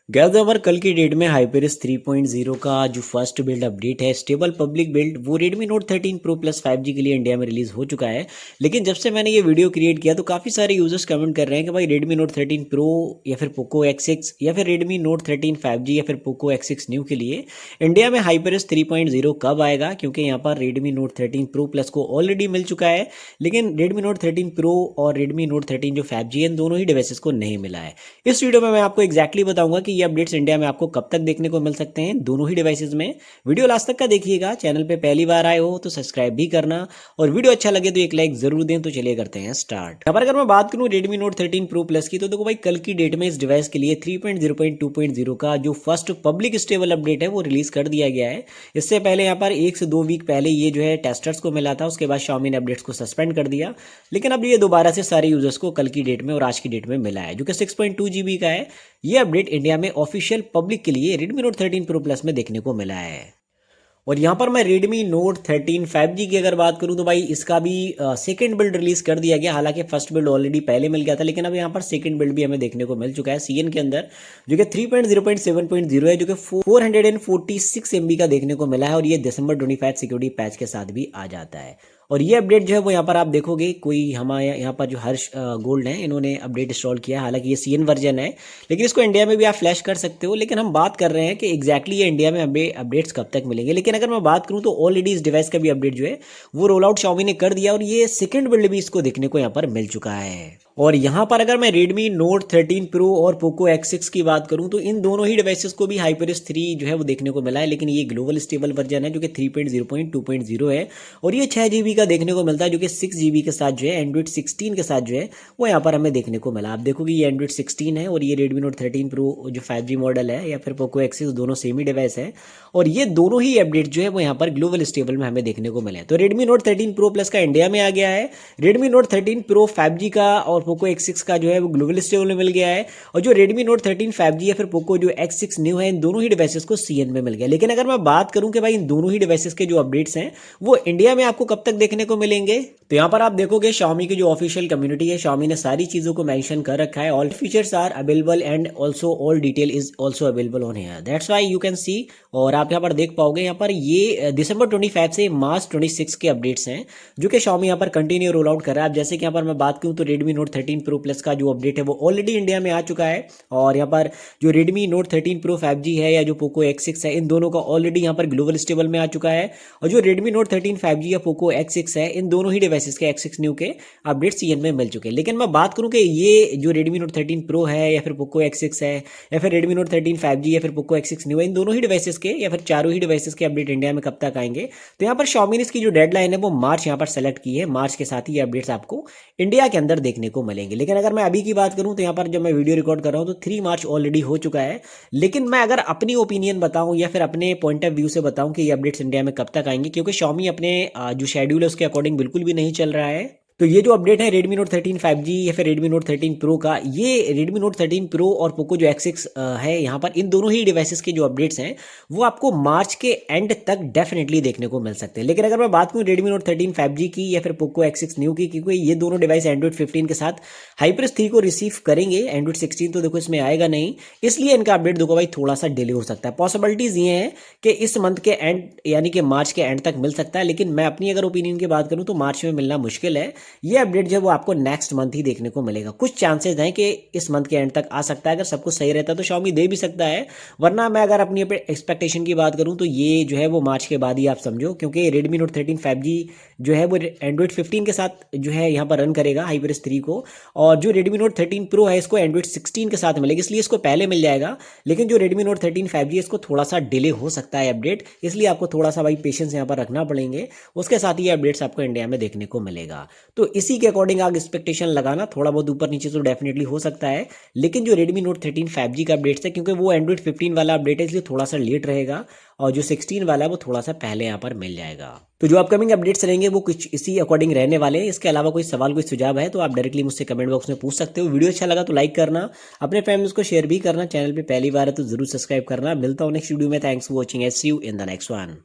Gas हमारे कल की डेट में हाइपरस 3.0 का जो फर्स्ट बिल्ड अपडेट है स्टेबल पब्लिक बिल्ड वो Redmi Note 13 Pro Plus 5G के लिए इंडिया में रिलीज हो चुका है। लेकिन जब से मैंने ये वीडियो क्रिएट किया तो काफ़ी सारे यूजर्स कमेंट कर रहे हैं कि भाई Redmi Note 13 Pro या फिर Poco X6 या फिर Redmi Note 13 5G या फिर Poco X6 न्यू के लिए इंडिया में हाइपरस 3.0 कब आएगा, क्योंकि यहाँ पर Redmi Note 13 Pro Plus को ऑलरेडी मिल चुका है। लेकिन Redmi Note 13 Pro और Redmi Note 13 जो 5G है इन दोनों ही डिवाइसेस को नहीं मिला है। इस वीडियो में मैं आपको एग्जैक्टली बताऊंगा कि ये अपडेट्स इंडिया में आपको कब तक देखने को मिल सकते हैं दोनों ही डिवाइसेस में। वीडियो लास्ट तक का देखिएगा। चैनल पे पहली बार आए हो तो सब्सक्राइब भी करना और वीडियो अच्छा लगे तो एक लाइक जरूर दें। तो चलिए करते हैं स्टार्ट। यहाँ पर अगर मैं बात करूं Redmi Note 13 Pro Plus की तो देखो भाई कल की डेट में इस डिवाइस के लिए 3.0.2.0 का जो फर्स्ट पब्लिक स्टेबल अपडेट है वो रिलीज कर दिया गया है। इससे पहले यहाँ पर 1 से 2 वीक पहले ये जो है टेस्टर्स को मिला था, उसके बाद Xiaomi ने अपडेट्स को सस्पेंड कर दिया। लेकिन अब ये दोबारा से सारे यूजर्स को कल की डेट में और आज की डेट में मिला है, जो कि 6.2 GB का है। ये अपडेट इंडिया में ऑफिशियल पब्लिक के लिए Redmi Note 13 Pro Plus में देखने को मिला है। और यहाँ पर मैं Redmi Note 13 5G की अगर बात करूँ तो भाई इसका भी सेकंड बिल्ड रिलीज कर दिया गया। हालांकि फर्स्ट बिल्ड ऑलरेडी पहले मिल गया था, लेकिन अब यहाँ पर सेकंड बिल्ड भी हमें देखने को मिल चुका है CN के अंदर, जो कि 3.0.7.0 है, जो कि 446 MB का देखने को मिला है। और ये दिसंबर 25 सिक्योरिटी पैच के साथ भी आ जाता है। और ये अपडेट जो है वो यहाँ पर आप देखोगे कोई हमारे यहाँ पर जो हर्ष गोल्ड है इन्होंने अपडेट इंस्टॉल किया है। हालांकि ये CN वर्जन है, लेकिन इसको इंडिया में भी आप फ्लैश कर सकते हो। लेकिन हम बात कर रहे हैं कि एग्जैक्टली ये इंडिया में हमें अपडेट्स कब तक मिलेंगे। लेकिन अगर मैं बात करूँ तो ऑलरेडी इस डिवाइस का भी अपडेट जो है वो रोल आउट Xiaomi ने कर दिया और ये सेकंड बिल्ड भी इसको देखने को यहाँ पर मिल चुका है। और यहाँ पर अगर मैं Redmi Note 13 Pro और Poco X6 की बात करूँ तो इन दोनों ही डिवाइसेस को भी HyperX 3 जो है वो देखने को मिला है। लेकिन ये ग्लोबल स्टेबल वर्जन है जो कि 3.0.2.0 है और ये 6 GB का देखने को मिलता है, जो कि 6 GB के साथ जो है Android 16 के साथ जो है वो यहाँ पर हमें देखने को मिला। आप देखोगे ये Android 16 है और ये Redmi Note 13 Pro जो 5G मॉडल है या फिर Poco X6 दोनों सेम ही डिवाइस है। और ये दोनों ही अपडेट जो है वो यहाँ पर ग्लोबल स्टेबल में हमें देखने को मिले। तो Redmi Note 13 Pro Plus का इंडिया में आ गया है, Redmi Note 13 Pro 5G का और Poco X6 का जो है वो ग्लोबल स्टेबल में मिल गया है। और जो Redmi Note 13 5G या फिर Poco जो X6 न्यू है इन दोनों ही डिवाइसेस को CN में मिल गया। लेकिन अगर मैं बात करूं कि भाई इन दोनों ही डिवाइसेस के जो अपडेट्स हैं वो इंडिया में आपको कब तक देखने को मिलेंगे, तो यहाँ पर आप देखोगे Xiaomi की जो ऑफिशियल कम्युनिटी है Xiaomi ने सारी चीजों को मेंशन कर रखा है। All features are available and also all detail is also available on here, that's why you can see. और आप यहाँ पर देख पाओगे यहाँ पर ये दिसंबर 25 से मार्च 26 के अपडेट्स हैं जो कि Xiaomi यहाँ पर कंटिन्यू रोल आउट कर रहा है। अब जैसे कि यहाँ पर मैं बात करूँ तो Redmi Note 13 Pro Plus का जो अपडेट है वो ऑलरेडी इंडिया में आ चुका है। और यहाँ पर जो Redmi Note 13 Pro 5G है या जो Poco X6 है इन दोनों का ऑलरेडी यहाँ पर ग्लोबल स्टेबल में आ चुका है। और जो Redmi Note 13 5G या Poco X6 है इन दोनों ही डिवाइसेस के X6 न्यू के अपडेट CN में मिल चुके हैं। लेकिन मैं बात करूँ कि ये जो Redmi Note 13 Pro है या फिर Poco X6 है या फिर Redmi Note 13 5G या फिर Poco X6 न्यू है, इन दोनों ही डिवाइसेस के या फिर चारों ही डिवाइसेस के अपडेट इंडिया में कब तक आएंगे, तो यहाँ पर Xiaomi ने इसकी जो डेडलाइन है वो मार्च यहाँ पर सेलेक्ट की है। मार्च के साथ ही ये अपडेट्स आपको इंडिया के अंदर देखने को मिलेंगे। लेकिन अगर मैं अभी की बात करूं तो यहाँ पर जब मैं वीडियो रिकॉर्ड कर रहा हूं तो 3 मार्च ऑलरेडी हो चुका है। लेकिन मैं अगर अपनी ओपिनियन बताऊं या फिर अपने पॉइंट ऑफ व्यू से बताऊं कि ये अपडेट्स इंडिया में कब तक आएंगे, क्योंकि Xiaomi अपने जो शेड्यूल है उसके अकॉर्डिंग बिल्कुल भी नहीं चल रहा है। तो ये जो अपडेट है Redmi Note 13 5G या फिर Redmi Note 13 Pro का, ये Redmi Note 13 Pro और Poco जो X6 है यहाँ पर इन दोनों ही डिवाइसेस के जो अपडेट्स हैं वो आपको मार्च के एंड तक डेफिनेटली देखने को मिल सकते हैं। लेकिन अगर मैं बात करूँ Redmi Note 13 5G की या फिर Poco X6 न्यू की, क्योंकि ये दोनों डिवाइस Android 15 के साथ HyperX 3 को रिसीव करेंगे, Android 16 तो देखो इसमें आएगा नहीं, इसलिए इनका अपडेट देखो भाई थोड़ा सा डिले हो सकता है। पॉसिबिलिटीज ये हैं कि इस मंथ के एंड यानी कि मार्च के एंड तक मिल सकता है। लेकिन मैं अपनी अगर ओपिनियन की बात करूँ तो मार्च में मिलना मुश्किल है। ये अपडेट जो है वो आपको नेक्स्ट मंथ ही देखने को मिलेगा। कुछ चांसेस हैं कि इस मंथ के एंड तक आ सकता है। अगर सब कुछ सही रहता है तो Xiaomi दे भी सकता है, वरना मैं अगर अपनी एक्सपेक्टेशन की बात करूं तो ये जो है वो मार्च के बाद ही आप समझो, क्योंकि Redmi Note 13 5G जो है वो Android 15 के साथ जो है यहाँ पर रन करेगा HyperX 3 को। और जो Redmi Note 13 Pro है इसको Android 16 के साथ मिलेगी, इसलिए इसको पहले मिल जाएगा। लेकिन जो Redmi Note 13 5G है इसको थोड़ा सा डिले हो सकता है अपडेट, इसलिए आपको थोड़ा सा भाई पेशेंस यहाँ पर रखना पड़ेंगे। उसके साथ ही अपडेट्स आपको इंडिया में देखने को मिलेगा। तो इसी के अकॉर्डिंग आप एक्सपेक्टेशन लगाना, थोड़ा बहुत ऊपर नीचे तो डेफिनेटली हो सकता है। लेकिन जो Redmi Note 13 5G का अपडेट्स है, क्योंकि वो Android 15 वाला अपडेट है इसलिए थोड़ा सा लेट रहेगा, और जो 16 वाला है वो थोड़ा सा पहले यहाँ पर मिल जाएगा। तो जो अपकमिंग अपडेट्स रहेंगे वो कुछ इसी अकॉर्डिंग रहने वाले हैं। इसके अलावा कोई सवाल कोई सुझाव है तो आप डायरेक्टली मुझसे कमेंट बॉक्स में पूछ सकते हो। वीडियो अच्छा लगा तो लाइक करना, अपने फैमिलीज को शेयर भी करना, चैनल पे पहली बार है तो जरूर सब्सक्राइब करना। मिलता हूँ नेक्स्ट वीडियो में। Thanks for watching, see you in the next one.